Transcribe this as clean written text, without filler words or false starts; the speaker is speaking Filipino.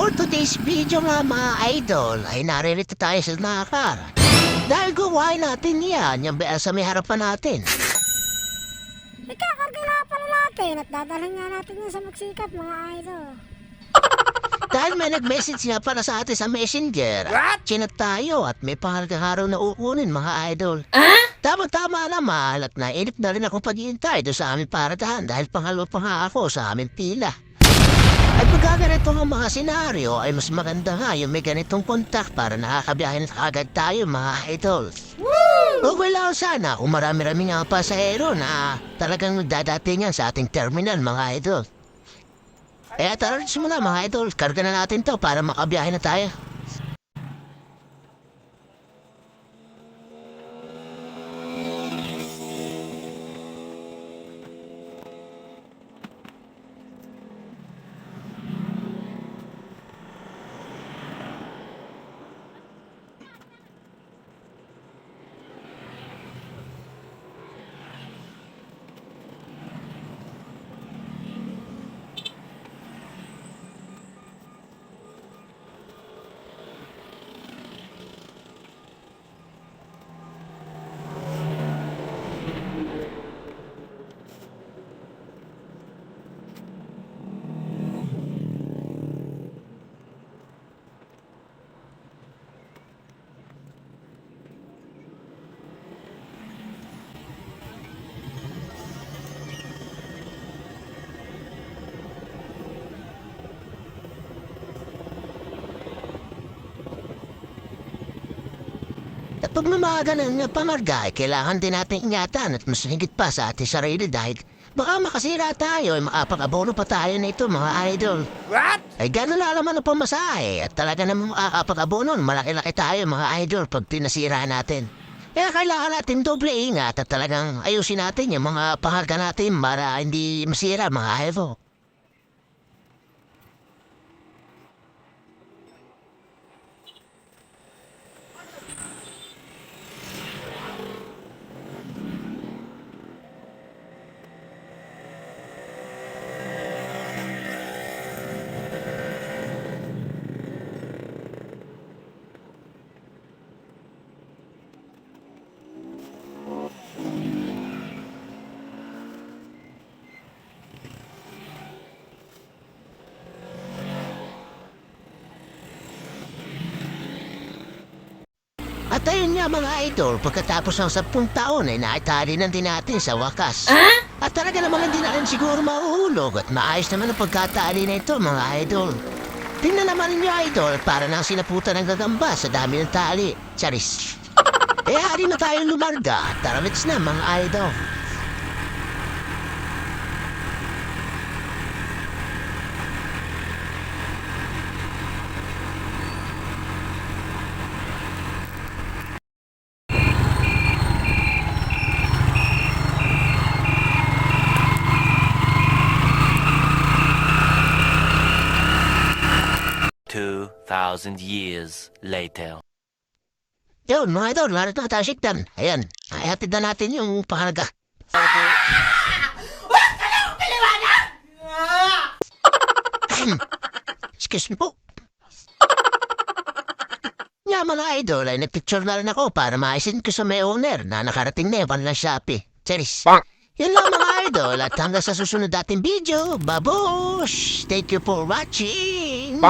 For today's video nga mga idol ay naririto tayo sa nakar. Dahil gawain natin yan, yung sa may harapan natin. Ikakarga na pala natin at dadalhin nga natin yun sa magsikat mga idol. Dahil may nag-message nga para sa atin sa messenger. Chinat tayo at may pangalgang na ukunin mga idol. Tama-tama naman at nainip na rin akong paghihintay doon sa aming paradahan dahil pangalo pa nga ako sa aming pila. At pagka ganito ang mga senaryo ay mas maganda nga yung may ganitong kontak para nakakabiyahin na agad tayo mga idol. Okay lang sana kung marami-rami nga pasahero na talagang dadatingan sa ating terminal mga idol. Kaya tara rin muna mga idol, karga na natin to para makabiyahin na tayo. At pag may mga ganun nga pamarga, kailangan din natin ingatan at mas higit pa sa ating sarili dahil baka makasira tayo ay makapag-abono pa tayo na ito mga idol. What? Ay gano'n lang naman ang pamasahe at talaga naman makakapag-abono, malaki-laki tayo mga idol pag tinasira natin. Kaya kailangan natin doble ingat at talagang ayusin natin yung mga paharga natin para hindi masira mga idol. At ayun nga mga idol, pagkatapos ng 10 taon ay naitali din natin sa wakas. At talaga namang hindi na rin siguro mahuhulog at maayos naman ang pagkatali na ito mga idol. Tingnan naman ninyo idol, para nang sinaputan ng gagamba sa dami ng tali. Charis. Eh hari na tayong lumarga, tara let's na mga idol. Years later. Yun mga idol, lahat na tayo siktan. Ayan, ihatid na natin yung pahalaga. Excuse me po. Nga mga idol ay nagpicture na rin ako para maisin ko sa may owner na nakarating na yung ng Shopee. Cheris. Yan lang mga idol at hanggang sa susunod nating video. Babush! Thank you for watching!